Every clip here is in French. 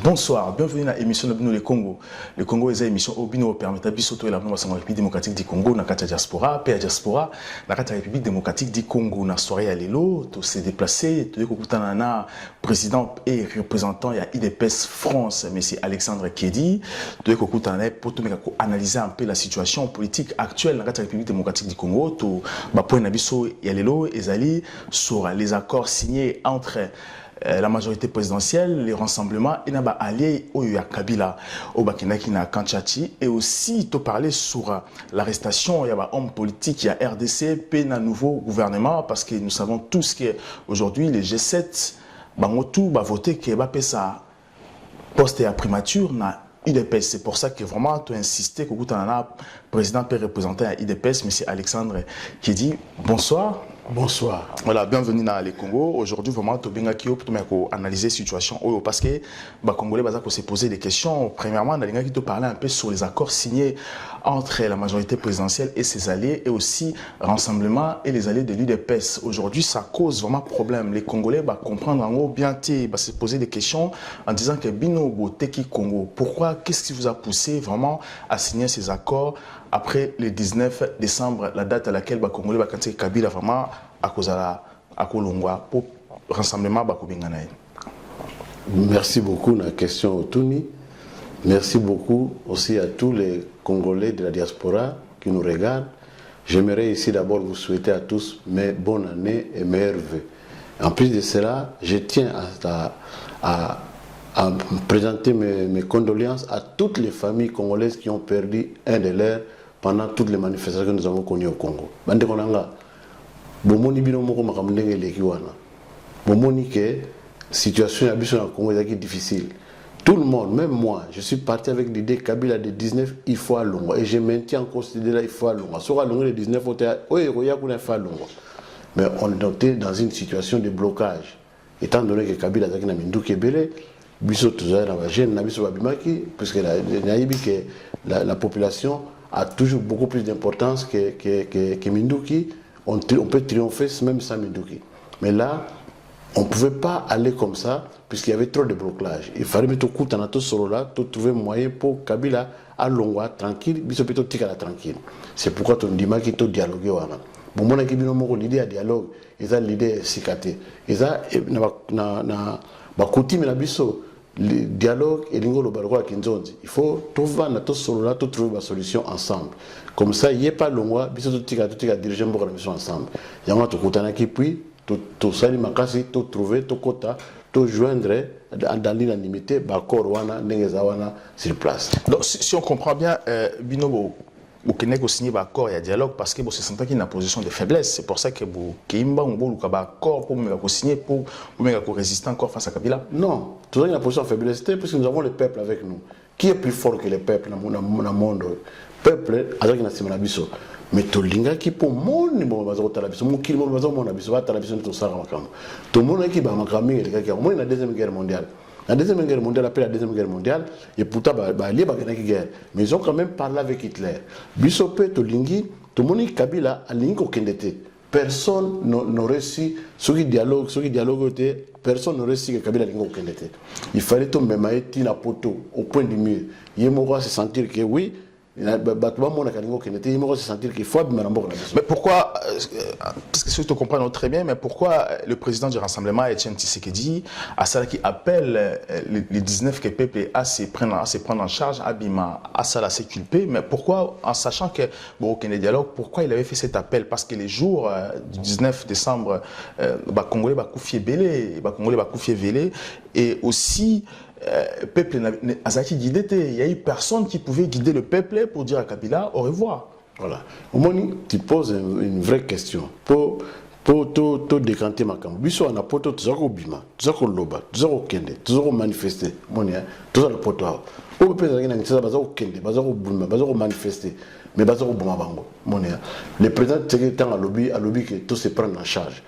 Bonsoir, bienvenue dans l'émission de Le Congo. Le Congo est une émission qui nous permet de surtout la République démocratique du Congo, dans la diaspora, la diaspora, dans la République démocratique du Congo, dans la soirée à l'élo, tout s'est déplacé, tout le président et représentant, il y a IDPS France, M. Alexandre Kédi, tout le pour analyser un peu la situation politique actuelle dans la République démocratique du Congo, tout le point d'abisso et à l'élo, et sur les accords signés entre la majorité présidentielle, les rassemblements, et n'a pas allié au Kabila, au Bakinaki na Kanchati, et aussi te parler sur l'arrestation, il y a un homme politique, il y a RDC, puis un nouveau gouvernement, parce que nous savons tous qu'aujourd'hui, les G7, tout va voter que va payer sa poste à primature, na IDPS. C'est pour ça que vraiment, tu as insisté que le président peut représenter à IDPS, M. Alexandre, qui dit bonsoir. Bonsoir. Voilà, bienvenue dans le Congo. Aujourd'hui, vraiment, tu as analyser la situation parce que les Congolais vont se poser des questions. Premièrement, on a parler un peu sur les accords signés entre la majorité présidentielle et ses alliés, et aussi Rassemblement et les alliés de l'UDPS. Aujourd'hui, ça cause vraiment problème. Les Congolais vont comprendre en gros bien, vont se poser des questions en disant que Bino Boteki Congo. Pourquoi, qu'est-ce qui vous a poussé vraiment à signer ces accords après le 19 décembre, la date à laquelle les Congolais vont candidater Kabila vraiment à cause de la Kolongwa pour Rassemblement Bakobinganaï? Merci beaucoup de la question Otuni. Merci beaucoup aussi à tous les Congolais de la diaspora qui nous regardent. J'aimerais ici d'abord vous souhaiter à tous bonne année et meilleurs vœux. En plus de cela, je tiens à présenter mes condoléances à toutes les familles congolaises qui ont perdu un de leurs pendant toutes les manifestations que nous avons connues au Congo. Bomoni bino moko makamndenge leki wana. Bomoni que situation ya biso na Congo est difficile. Tout le monde, même moi, je suis parti avec l'idée Kabila de 19, il faut à Longwa. Et je maintiens en considération il faut à Longwa. Soit à Longwa de 19, mais on était dans une situation de blocage. Étant donné que Kabila a na Minduki Bele, biso tuzaya na jeune na biso babimaki, puisque la population a toujours beaucoup plus d'importance que Minduki. On peut triompher même sans Minduki. Mais là, on ne pouvait pas aller comme ça, puisqu'il y avait trop de blocage. Il fallait mettre tout le temps solo là, trouver moyen pour Kabila à Longwa tranquille, biso plutôt tikala tranquille. C'est pourquoi on dit qu'il faut dialoguer. Bon, mon équipe n'a l'idée à dialogue, ils ont l'idée à cicater. Ils ont coutume na biso le dialogue et l'ingolo barwa kinzonzi. Il faut trouver na solo là, trouver une solution ensemble. Comme ça, il n'y a pas Longwa, biso tika diriger pour la mission ensemble. Il y a un truc qui puis tout ça, tout trouver, tout quota, tout joindre dans l'unanimité, d'accord, sur place. Donc, si on comprend bien, Binobo, vous avez signé l'accord et un dialogue parce que vous sentez qu'il y a une position de faiblesse. C'est pour ça que vous avez un accord pour signer, pour résister encore face à Kabila. Non, tout ça, il y a une position de faiblesse parce que nous avons le peuple avec nous. Qui est plus fort que le peuple dans le monde? Le peuple, avec la biso. Mais tout le monde qui pour mon niveau va se biso, mon qui va se biso, va se tout ça makam. Tout le monde qui va makami, les gars, au moins la deuxième guerre mondiale. La deuxième guerre mondiale, après la deuxième guerre mondiale, et pourtant lié la guerre. Mais ils ont quand même parlé avec Hitler. Biso pe tout lingi, tout le monde Kabila a lingi okendete. Personne n'aurait su ceux qui dialoguent, personne n'aurait su que Kabila lingi okendete. Il fallait tout même être la poteau au point du mur. Il y se sentir que oui. Mais pourquoi, parce que ceux qui comprennent très bien, mais pourquoi le président du Rassemblement, Etienne Tshisekedi, à cela qui appelle les 19 que le peuple a se prendre en charge, à ça se culper, mais pourquoi, en sachant que bon, aucun dialogue, pourquoi il avait fait cet appel? Parce que les jours du 19 décembre, Congolais va coufier Vélé, et aussi peuple il y a eu personne qui pouvait guider le peuple pour dire à Kabila au revoir. Voilà. Au moins, tu poses une vraie question. Pour tout décanter ma camp. Biso on a poto tout ça bima, tout ça loba, tout ça kende, tout ça manifester. Monia, tout ça le poto. Au peuple qui n'a pas ça bazo kende, bazo buma, bazo manifester. Mais bazo buma bango. Monia. Le président secrétaire à lobby que tout se prend en charge.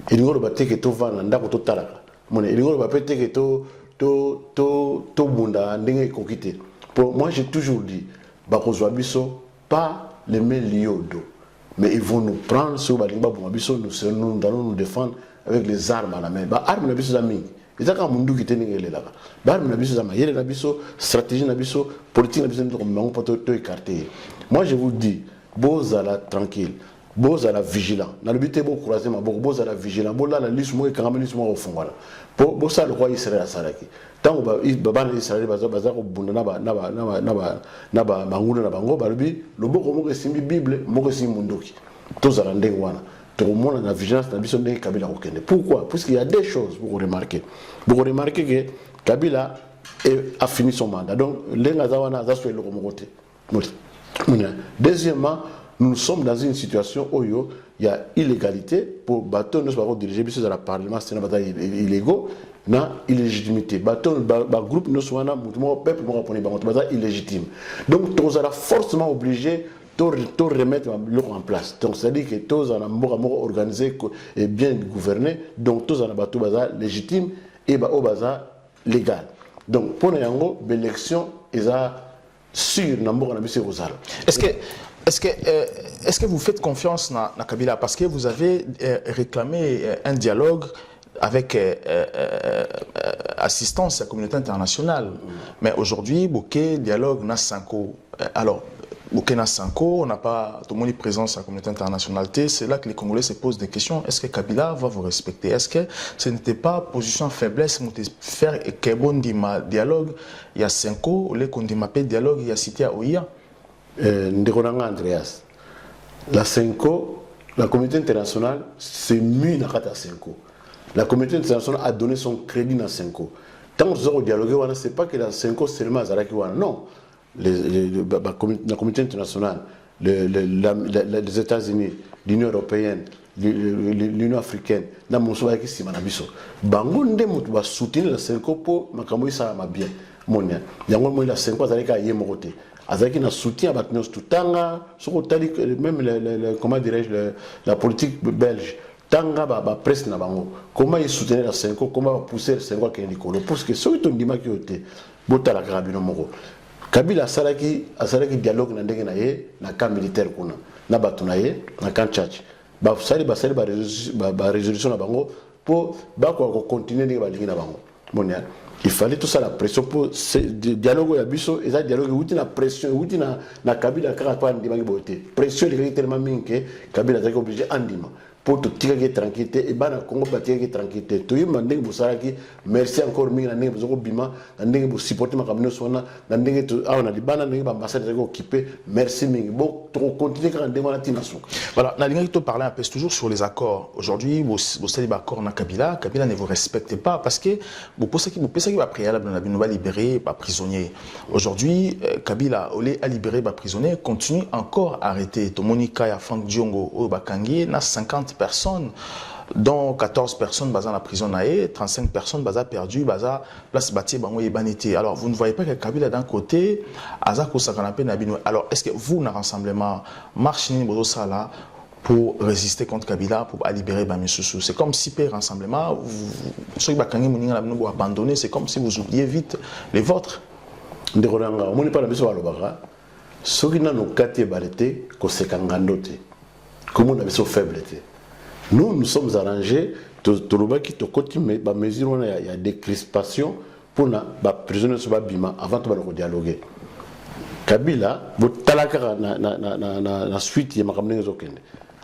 Et nous le batté que tout va nanda ko tout talaka. Monia, il nous le batté que tout bunda ndenge kokite. Pour moi j'ai toujours dit bakozwa biso pas les mains liées au dos, mais ils vont nous prendre sur balimba biso, nous allons nous défendre avec les armes à la main. Ba arme na biso za mingi. Ezaka mundu ki teni ngele là. Ba arme na biso za mayele na biso, stratégie na biso, politique na biso ko mango poto to écarter. Moi je vous dis, bozala tranquille. Boza la vigilant. Na lobité bo croiser ma boza la vigilant. Bo la liste mo ekanga liste mo ofungwala. Bo ça le roi Israël a salaki. Tant ba Israël baza ko bunda na ba manguna na bango ba lobi loboko mo ko simbi Bible mo ko simbi mundoki. Toza la ndenge wana. To mona na vigilance na biso ndenge Kabila ko kende. Pourquoi? Parce qu'il y a des choses pour remarquer. Pour remarquer que Kabila a fini son mandat. Donc lenga za wana za so eloko mo kote. Deuxièmement, nous sommes dans une situation où il y a illégalité pour bateau nous avons dirigé dans le parlement c'est une bataille illégaux na illégitimité bateau groupe nous sommes un peuple bataille illégitime donc tous sont forcément obligés de remettre en place donc c'est à dire que tous en organisé et bien gouverné donc tous en bateau légitime et baza légal donc pour nous l'élection est sûr Est-ce que vous faites confiance à Kabila parce que vous avez réclamé un dialogue avec assistance à la communauté internationale. Mais aujourd'hui, Bouquet dialogue n'a 5 ans. Alors, Bouquet n'a 5 ans, on n'a pas tout le monde est présent à la communauté internationale. C'est là que les Congolais se posent des questions. Est-ce que Kabila va vous respecter? Est-ce que ce n'était pas position faiblesse de faire un bon dialogue il y a 5 ans, au lieu qu'on dit dialogue, il y a cité à OIA? Ndekonanga Andreas, la Senko, la communauté internationale s'est mise dans la Senko. La communauté internationale a donné son crédit dans Senko. Tant que nous avons dialogué, ce n'est pas que la Senko seulement non. La communauté internationale, les États-Unis, l'Union européenne, l'Union africaine, na monsoba qui si manabiso. Bango nde mutu ba soutenir la Senko pour makambo isa mabien. Monia. Yango mo la Senko azalika yemo côté. Azaki na soutien à Batnos Toutanga, même comment dirais-je, la politique belge. Tanga ba presse na bango. Comment ils soutenaient la Senko, comment pousser la Senko à Kendikolo. Parce que ceux qui ont dit que c'était Bota la Carabino Moro. Kabila Salaki dialogue na ndenge na ye na camp militaire kuna. Na batuna ye na camp Tchatch. Ba sali ba résolution na bango pour ba ko continuer ndenge ba lingi na bango. Monia. Il fallait tout ça la pression pour ce dialogue ya biso et ça dialogue outi na pression outi na Kabila kaka pa ndima boté pression les tellement minke Kabila est obligé andima pour tout tirer tranquillité et bana Congo batirer tranquillité to yima ndenge bosaraki merci encore mingi na ndenge bozoko bima na ndenge bo supporter makamino sona na ndenge to awana libana ndenge ba ambassade zako occupé merci mingi bon to continuer quand ndenge na tinaso. Voilà, na linga to parler un peu toujours sur les accords. Aujourd'hui vous savez accord na Kabila ne vous respecte pas parce que vous pensez qu'il va préalable na bino va libérer pas prisonnier. Aujourd'hui Kabila a libéré ba prisonnier continue encore à arrêter to Monica ya Frank Diongo au Bakangi na 50 personnes, dont 14 personnes basées dans la prison naé, 35 personnes basées perdues, basées place bâtie, bango et banité. Alors vous ne voyez pas que Kabila d'un côté, Azako Sakanapé Nabino. Alors est-ce que vous, dans rassemblement, marchez là pour résister contre Kabila, pour libérer Bamisusu? C'est comme si per rassemblement, ceux qui ont abandonné, c'est comme si vous oubliez vite les vôtres. On ne pas la mission à l'Obara. Ceux qui n'ont pas été barrés, c'est comment on a besoin de faiblesse. Nous sommes arrangés, il y a des crispations pour les prisonniers de Bima avant de dialoguer. Kabila, la suite, il y a des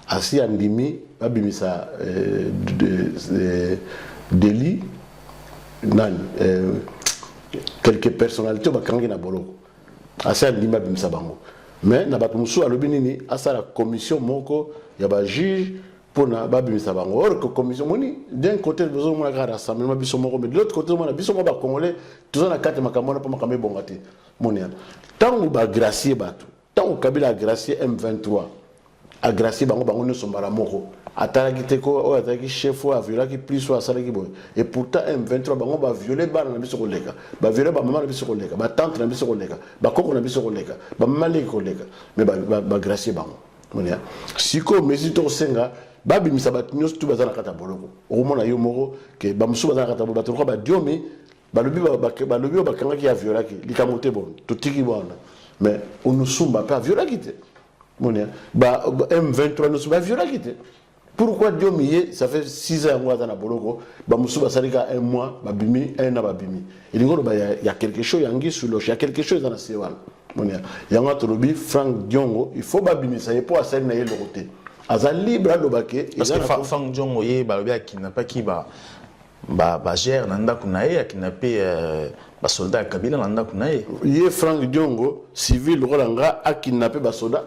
Asi Andimi, Babimisa délit, quelques personnalités, Asi Andimi, Babimisa Bango. Mais na batumusu alobinini asa la commission moko ya ba juge pour na babimisa bango or que commission moni d'un côté besoin mona ka rassemblement biso moko mais de l'autre côté mona biso ba congolais tous na carte makamona pour makamé bongati moni tangu ba gracier batu tangu Kabila gracier M23 a gracier bango ne sombara moko atalaki teko o ataki chef ou a violaki plus ou asalaki boy et pourtant M23 bango ba violer bana na biso koleka ba violer ba maman na biso koleka ba tante na biso koleka ba koko na biso koleka ba maman le koleka mais ba gracier bango monia siko mesito senga ba bimisa ba nyos tu bazana kata boloko o mona yo moko ke ba musu bazana kata boloko ba diomi balobi bakanga qui a violé qui likamote bon totiki bon mais on nous somba pas violé qui monia ba M23 nous somba violé qui pourquoi Dieu mié ça fait 6 ans on na boloko ba musuba salika un mois ba bimi un na ba bimi il y a quelque chose yangi sur le il y a quelque chose dans la sewan monia yanga tolobi Frank Diongo il faut ba bimi ça y est pour asali na yelo côté aza libre lobake parce que Frank Diongo yé balobi akina pas ki ba gère nanda kunaye akinape ba soldat Kabila nanda kunaye yé Frank Diongo civil rolanga akinape ba soldat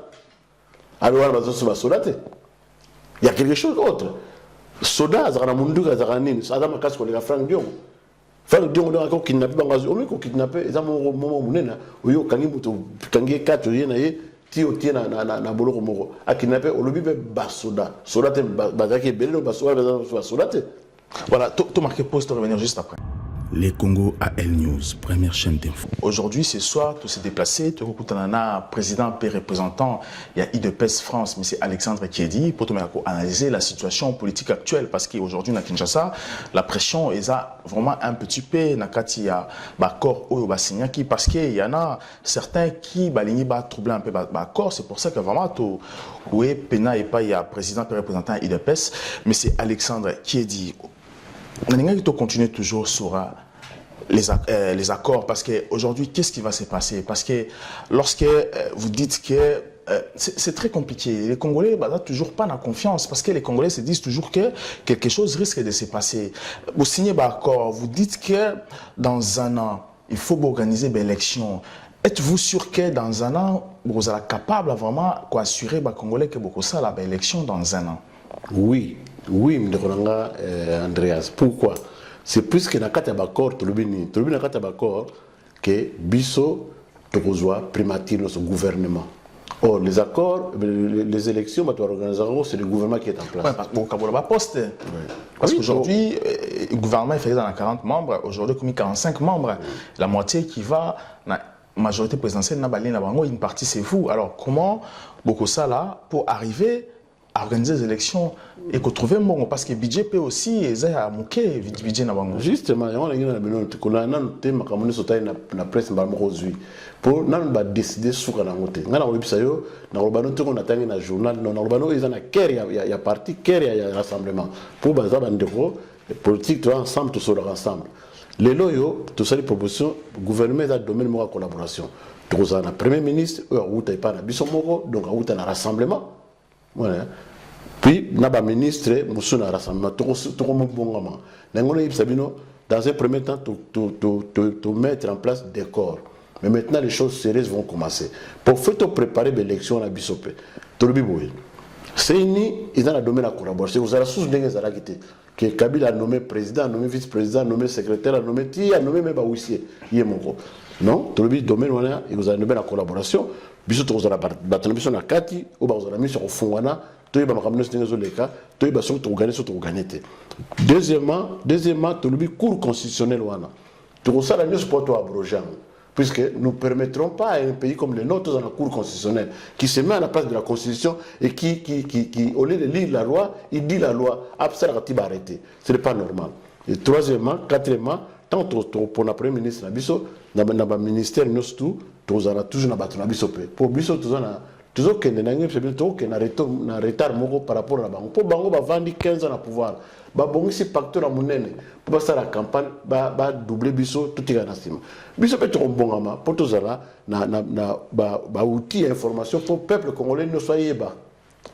alors ba soldat il y a quelque chose d'autre. Soda, Zara Munduga, Zaranin, Sadama Casco, les Frank Dion. Frank Dion, on a kidnappé, on a kidnappé, ils ont moment mounena, ou yo, Kangimuto, Kangi 4, Yenaye, Tio Tiena, Nabolo Moro, a kidnappé, au lobby Basoda. Soda, Bazaki, Bello, Basoda, Basoda. Voilà, tout marqué poste, revenir juste après. Les Congo AL News, première chaîne d'info. Aujourd'hui, ce soir, tout s'est déplacé. Tout le président et représentant, il y a IDPS France, M. Alexandre Kiedi, pour analyser la situation politique actuelle. Parce qu'aujourd'hui, à Kinshasa, la pression est vraiment un petit peu. Nakati, il y a l'accord parce qu'il y en a certains qui troublent un peu l'accord. C'est pour ça que vraiment, oui, Pena et pas, il y a président et représentant IDPS, M. Alexandre Kiedi. On continue toujours sur les accords parce qu'aujourd'hui, qu'est-ce qui va se passer? Parce que lorsque vous dites que c'est très compliqué, les Congolais n'ont toujours pas la confiance parce que les Congolais se disent toujours que quelque chose risque de se passer. Vous signez un accord, vous dites que dans un an, il faut organiser une élection. Êtes-vous sûr que dans un an, vous êtes capable vraiment d'assurer les Congolais que vous avez une élection dans un an? Oui. Oui, Mdekonanga Andreas. Pourquoi? C'est puisque dans le accord, que Bisso Tokozwa primatie notre gouvernement. Or, les accords, les élections, c'est le gouvernement qui est en place. Oui, parce qu'aujourd'hui, le gouvernement est fait dans 40 membres, aujourd'hui, il y a 45 membres. La moitié qui va, la majorité présidentielle, une partie c'est vous. Alors, comment beaucoup ça là, pour arriver à organiser des élections et qu'on trouve un bon parce que le budget peut aussi à manquer budget na bango. Justement, on a un thème na presse pour décider sur la montée. On a un journal, il y a parti, il y a rassemblement. Pour les politiques, ensemble, tout sera ensemble. Les loyaux, tout ça, les propositions, le gouvernement a domaine de collaboration. Tout ça, le Premier ministre, donc il y a un rassemblement. Voilà. Puis, le ministre, il a un rassemblement. Dans un premier temps, de mettre en place des corps. Mais maintenant, les choses sérieuses vont commencer. Pour faire préparer l'élection à Bissopé, c'est ils ont donné la collaboration. Vous avez la source de que Kabila a nommé président, a nommé vice-président, a nommé secrétaire, a nommé tia, a nommé même huissier. Non, tout le domaine, il vous a nommé la collaboration. Biso to zala batana na kati ou ba zala mission fungwana to yeba makamno singezo leka to yeba so to organiser. Deuxièmement to lubi cour constitutionnel wana to sala news pour to abroger puisque nous ne permettrons pas à un pays comme le nôtre dans la cour constitutionnelle qui se met à la place de la constitution et qui au lieu de lire la loi, il dit la loi absurde va arrêter. Ce n'est pas normal. Et quatrièmement, tant pour le Premier ministre Nabiso, dans le ministère nous tout tozala toujours na bato na biso pe pour biso toujours que nenangi c'est na retard moko par rapport à bango pour bango ba vandi 15 ans na pouvoir ba bongisi pacte na munene pour ça la campagne ba doubler biso tout est na sima biso pe to bongama pour tozala na ba outil information pour peuple congolais ne soyez ba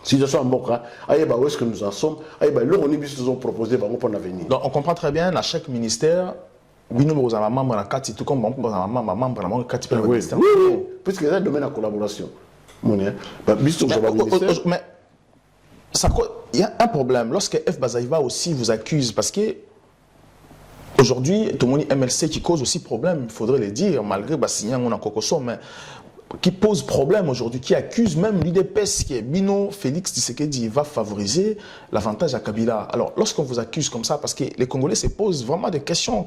situation mboka ayeba où est-ce que nous en sommes ayeba le on biso nous ont proposé bango pour l'avenir. Donc on comprend très bien à chaque ministère. Oui, nous avons un membre à la carte, tout comme nous avons un membre à la carte. Oui, puisque c'est un domaine de collaboration. Mais il y a un problème. Lorsque F. Bazaïva aussi vous accuse, parce que aujourd'hui, tout le monde MLC qui cause aussi problème, il faudrait le dire, malgré Bassignan, on a Kokoso, mais qui pose problème aujourd'hui, qui accuse même l'UDPS, qui est Bino Félix Tshisekedi va favoriser l'avantage à Kabila. Alors, lorsqu'on vous accuse comme ça, parce que les Congolais se posent vraiment des questions,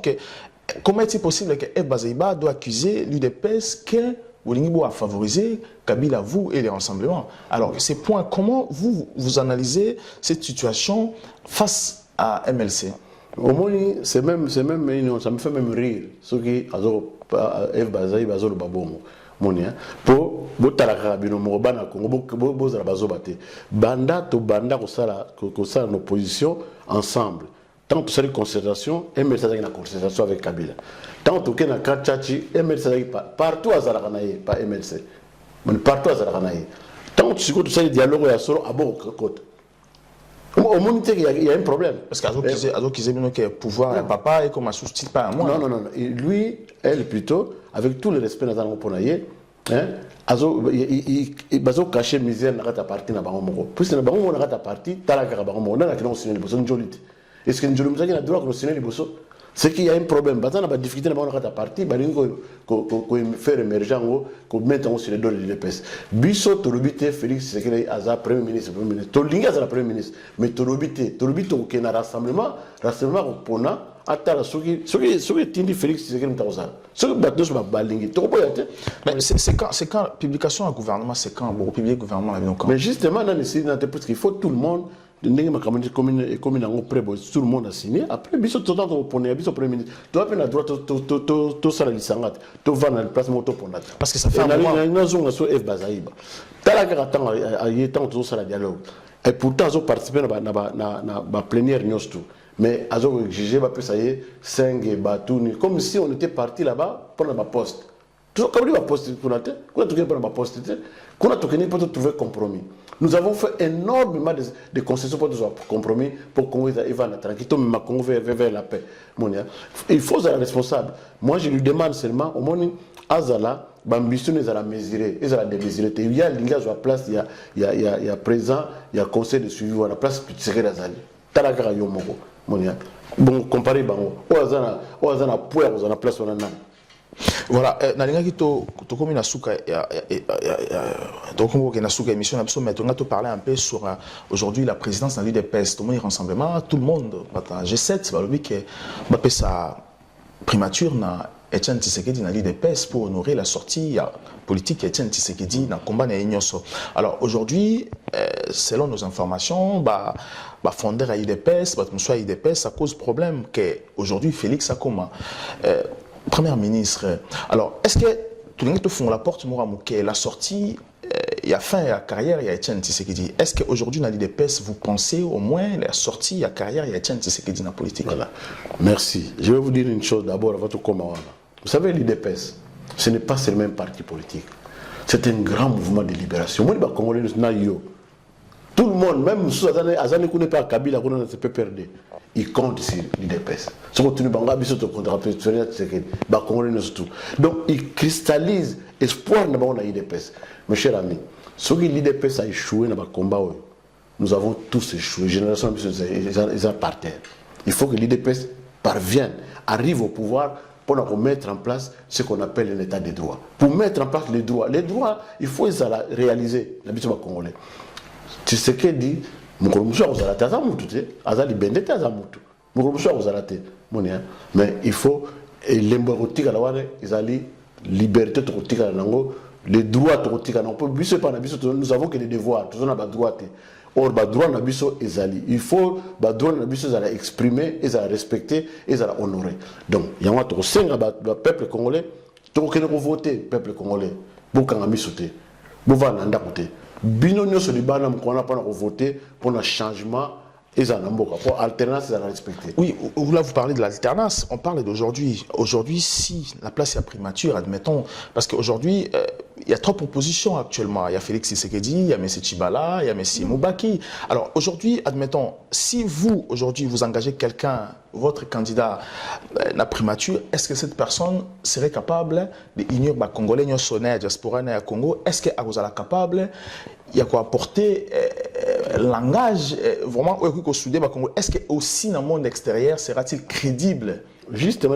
comment est-il possible que F. Bazaïba doit accuser l'UDPS que Bolingibo a favorisé Kabila, vous et les rassemblements? Alors, ces points, comment vous analysez cette situation face à MLC? Au moins, c'est même, ça me fait même rire. Ceux qui, F. Bazaï, Bazolo Babongo. Pour botalaka bino morobana Congo bozala bazobate banda to banda ko sala en opposition ensemble tant que c'est concertation MLC a une concertation avec Kabila tant que na Kachachi MLC partout azala kanaye pas MLC mais partout azala kanaye tant que tout ça dialogue ya solo abo côté au monde il y a un problème parce que pouvoir papa et comme un sous-titre pas à moi non lui elle plutôt avec tout le respect dans le ponaye bazo cacher misère na kata parti na bango moko puisque na bango na kata parti talaka ka bango na kina signer liboso njolite est-ce que njolite muzaki na droit ko signer liboso c'est qu'il y a un problème bazana ba difficulté na bango na kata parti ba lingo ko faire émerger ngo ko mettre en sur les dos de l'EPS biso to lobité Félix Tshisekedi aza premier ministre to linga aza premier ministre mais to lobité ko kena rassemblement ko pona atala soki tindi Félix Tshisekedi mtakosa soki bato so balingi to boya te mais c'est quand publication à gouvernement c'est quand bon publier gouvernement la mais justement dans les signes parce qu'il faut tout le monde ndenge makamani commune en près tout le monde a signé après biso to to poner biso premier ministre to appelle la droite to sala lisanga to va dans le place moto ponata parce que ça fait un moment na zonga so F Bazaïba tala ka tanga ayétant to sala dialogue et pourtant zo participer na plénière nyostu mais azo exigé va peut ça y est 5 batuni comme si on était parti là-bas pour la poste tout comme la poste pour la tête quand tu viens pour la poste quand tu viens pour trouver compromis nous avons fait énormément de concessions pour trouver compromis pour qu'on ait va tranquille tout mais Congo vers la paix il faut être responsable moi je lui demande seulement au moins azala bambition ils la mesurer ils la démesurer il y a l'ingage à place il y a présent il y a conseil de suivi à la place puis c'est razali talaka yo moko bon comparé bango ozana poire ozana place on a voilà nalingaki to komi na suka to komi na suka émission na biso mais on a to parler un peu sur aujourd'hui la présidence dans l'UDPS tout le monde rassemblement tout le monde G7 va lobby que va sa primature na Etienne Tshisekedi na l'UDPS pour honorer la sortie politique Etienne Tshisekedi dans combat na Ignoso. Alors aujourd'hui selon nos informations fonder à l'UDPS à l'UDPS ça cause problème que aujourd'hui Félix Akoma Premier ministre. Alors, est-ce que tout le monde te font la porte Mouramouké, la sortie, il y a fin à la carrière, il y a Etienne Tshisekedi. Est-ce qu'aujourd'hui, dans l'IDPS, vous pensez au moins la sortie, il y a carrière, il y a Etienne Tshisekedi dans la politique? Voilà. Merci. Je vais vous dire une chose d'abord avant tout comment. Vous savez, l'IDPS, ce n'est pas seulement un parti politique. C'est un grand mouvement de libération. Moi, tout le monde, même si vous ne connaissez pas Kabila, vous ne peut perdre. Il compte sur l'IDPS. Donc, il cristallise espoir dans l'IDPS. Mes chers amis, ce que l'IDPS a échoué dans le combat, nous avons tous échoué. Génération, ils sont par terre. Il faut que l'IDPS parvienne, arrive au pouvoir pour mettre en place ce qu'on appelle l'état des droits. Pour mettre en place les droits, il faut les réaliser. L'habitation congolais. Tu sais ce qu'il dit? Mais il faut liberté les droits nous avons que les devoirs or droit il faut droit exprimer et respecter et honorer donc il y a un peuple congolais voter peuple congolais bino nyonso libana mkona pas voter pour un changement et ça pour alternance et respecter. Oui, là vous parlez de l'alternance, on parle d'aujourd'hui. Aujourd'hui, si la place est primature, admettons, parce qu'aujourd'hui, il y a trois propositions actuellement. Il y a Félix Tshisekedi, il y a M. Tshibala, il y a M. Moubaki. Alors aujourd'hui, admettons, si vous, aujourd'hui, vous engagez quelqu'un, votre candidat la primature, est-ce que cette personne serait capable d'ignorer les Congolais, la diaspora à Congo? Est-ce qu'elle est capable il y a quoi apporter langage vraiment est-ce que aussi dans le monde extérieur sera-t-il crédible? Justement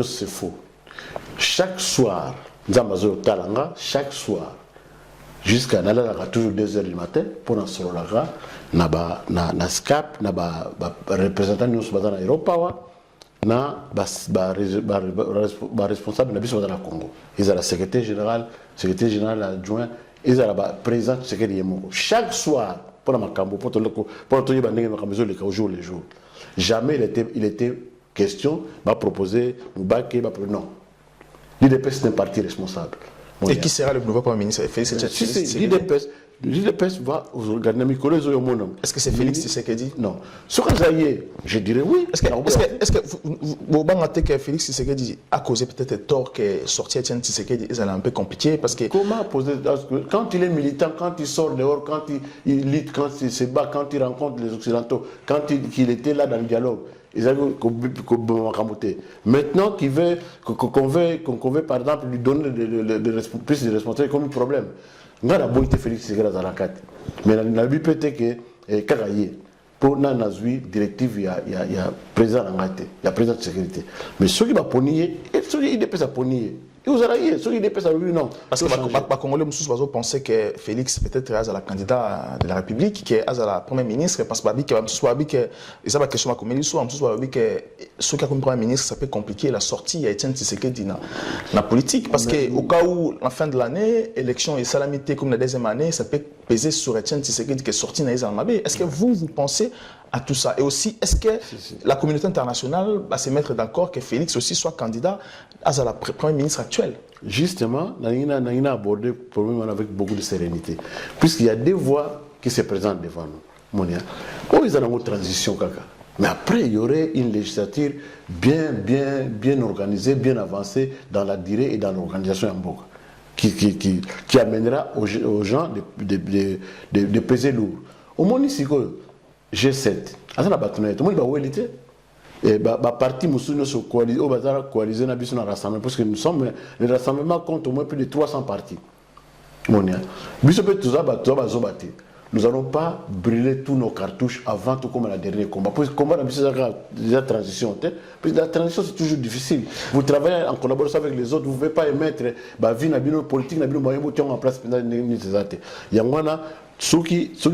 c'est faux. Chaque soir chaque soir jusqu'à toujours 2h du matin pour un solo na SCAP na représentant nous dans l'Europe na responsable na biso dans le Congo. Ils ont la secrétaire général adjoint, ils ont la président Tshisekedi Yemoko. Chaque soir, pour ma cambo, pour le banding au jour le jour. Jamais il était question, va proposer, non. L'IDPS est un parti responsable. Et qui sera le nouveau Premier ministre? L'IDPS va organiser les hommes. Est-ce que c'est Félix Tshisekedi? Non. Sur Azaïe, je dirais oui. Est-ce que vous pensez que Félix Tshisekedi a causé peut-être tort que sortir Etienne Tshisekedi est un peu compliqué parce que... Comment poser... Quand il est militant, quand il sort dehors, quand il lutte, quand il se bat, quand il rencontre les Occidentaux, quand il était là dans le dialogue, maintenant qu'il veut, qu'on veut par exemple lui donner plus de responsabilités comme un problème. On a beau être Félix Tshisekedi dans la carte. Mais la vie peut-être que Kagaye, pour Nanazui, directive, il y a président Angate, il y a président de sécurité. Mais ceux qui vont ponier, ceux qui dépassent à ponier. Et vous allez ceux qui dépassent à lui, non. Parce que les Congolais pensaient que Félix peut-être est la candidat de la République, qui est la première ministre, parce que c'est la question comme il dit, que ceux qui ont premier ministre, ça peut compliquer la sortie de Etienne Tshisekedi dans la politique. Parce qu'au cas où, en fin de l'année, élection et salamité comme la deuxième année, ça peut peser sur Etienne Tshisekedi qui est sorti dans les Almabé. Est-ce que vous pensez à tout ça? Et aussi, est-ce que la communauté internationale va se mettre d'accord que Félix aussi soit candidat à la première ministre actuelle? Justement, on a abordé le problème avec beaucoup de sérénité. Puisqu'il y a des voix qui se présentent devant nous. Ils ont une transition, kaka. Mais après, il y aurait une législature bien organisée, bien avancée dans la durée et dans l'organisation en Boka, qui amènera aux gens de peser lourd. Au moins, ici, G7, tout le monde va parti Moussouno se coaliser dans un rassemblement, parce que nous sommes, le rassemblement compte au moins plus de 300 partis. Nous n'allons pas brûler tous nos cartouches avant tout comme la dernière combat. Parce que le combat c'est la transition. Parce que la transition c'est toujours difficile. Vous travaillez en collaboration avec les autres, vous ne pouvez pas émettre la vie politique, la vie en place. Il y a ceux qui ont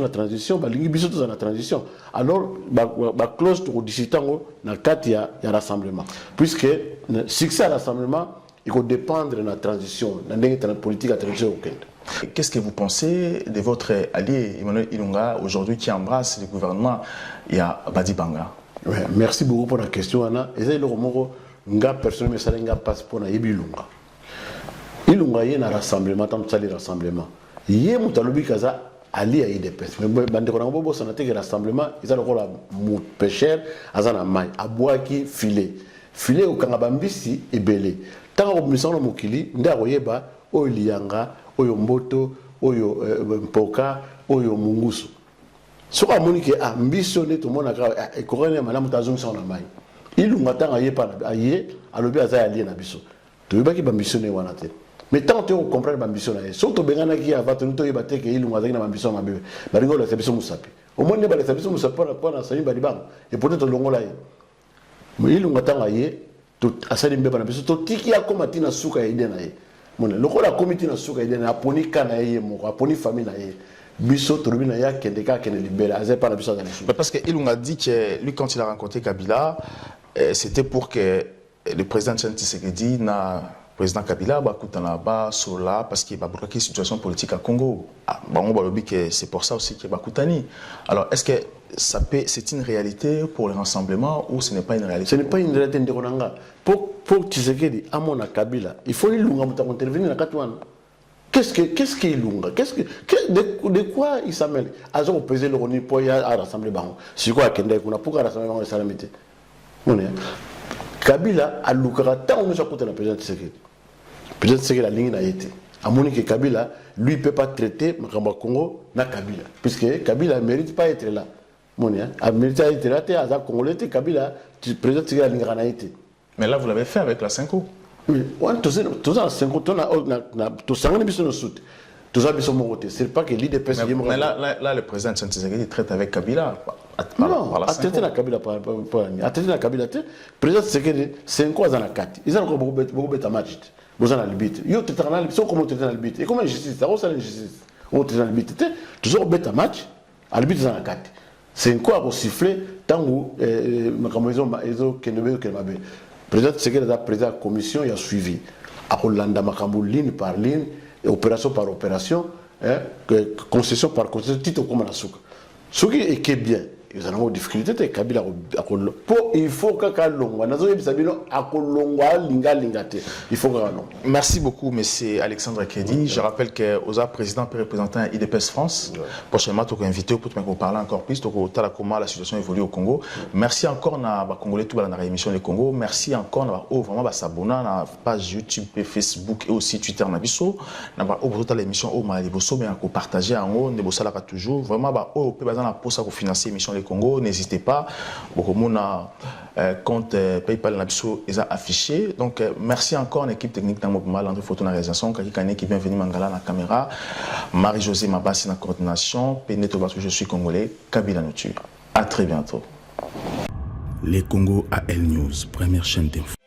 la transition, ils la transition. Alors, la clause de dissident dans le cadre il y a rassemblement. Puisque le succès à rassemblement, il faut dépendre de la transition, de la politique à transition. Qu'est-ce que vous pensez de votre allié Emmanuel Ilunga, aujourd'hui qui embrasse le gouvernement? Il y a Badi Banga. Ouais, merci beaucoup pour la question, Anna. Et c'est le moment où personne ne sait passe pour Ilunga. Ilunga est un rassemblement, tant que ça, le rassemblement. Il y a un kaza allié à IDPS. Mais bande on bobo sanate que rassemblement, ils ont le pêcheur, azana mai, aboaki filet. Filet au kangabambisi et belé. Tant que nous sommes mokili, nda royeba, oylianga, oyomboto, oyo mpoka, oyo mungusu. Soka monike a ambitionné tout le monde a et corona madame tazon son mai. Il ou matin aye pas aye, alobi azaya allié na biso. Tu veux qui ambitionné wanate. Mais tant que vous comprenez l'ambition, surtout si vous avez une ambition, vous avez une ambition. Vous avez une ambition. Au moins, vous avez une ambition pour et peut-être que mais il y a tout à cette ambition. Tout qui a combattu na souka idée na ye. Le rôle a comité na souka idée na poni kana ye mo, poni famille na ye. Biso turbina ya kendeka kene libéra, azé pas l'ambition dans les sous. Parce que il a dit que lui quand il a rencontré Kabila, c'était pour que le président Tshisekedi n'a président Kabila Bakutana Sola parce qu'il y a une situation politique à Congo. C'est pour ça aussi qu'il y a Bakutani. Alors, est-ce que c'est une réalité pour le rassemblement ou ce n'est pas une réalité? Ce n'est pas une réalité de Ronanga. Pour Tshisekedi, à mon Kabila, il faut intervenir dans Katouane. Qu'est-ce qu'il lunga? De quoi il s'amène? Azo au président le Roni pour y rassembler Bango. C'est quoi Kende Kuna? Pourquoi rassembler Bango et Salamité? Kabila a l'oukara tant on est à côté de la présidente Tshisekedi. Peut-être que la ligne a été. À mon que Kabila, lui, ne peut pas traiter Makamba Congo na Kabila. Puisque Kabila ne mérite pas d'être là. Il mérite d'être là, il y a Congolais, Kabila, le président de la ligne a été. Mais là, vous l'avez fait avec la 5O. Oui, tout ça, 5O, tout ça, tout ça, c'est pas que l'IDPS. Mais là, le président Tshisekedi traite avec Kabila. Non, à traiter la Kabila, à traiter la Kabila, le président Tshisekedi, 5 ans dans la carte. Ils ont beaucoup de matchs. Vous avez l'arbitre. Ils ont traité l'arbitre. Et comment justice? Ça va justice. On traite l'arbitre. Toujours bête match. L'arbitre dans la carte. 5 ans à siffler tant que ils ont le président Tshisekedi a président de la commission, il a suivi. À Hollanda, ligne par ligne, opération par opération, concession par concession titre comme la souka ce qui est bien ils ont une difficulté Kabila pour il faut que kalongwa nazo yebisa bino akolongwa linga te il faut que non. Merci beaucoup monsieur Alexandre Kedi. Je rappelle que Oza président et représentant IDPS France prochainement tu es invité pour te parler encore plus pour comment la situation évolue au Congo. Merci encore na ba congolais tout dans la émission le Congo. Merci encore na vraiment ba s'abonner na page YouTube et Facebook et aussi Twitter na biso na ba pour l'émission au Maliboso mais à partager en haut ne bossa la toujours vraiment ba au pe bazana pour ça pour financer l'émission Congo, n'hésitez pas. Beaucoup de compte PayPal Nabiso est affiché. Donc merci encore à l'équipe technique dans le André Photo na réalisation, Kakikane qui vient venir Mangala la caméra, Marie-Josée Mabassi na coordination, Peneto Batou je suis congolais, Kabila Notu. À très bientôt. Les Congo AL News, première chaîne d'info.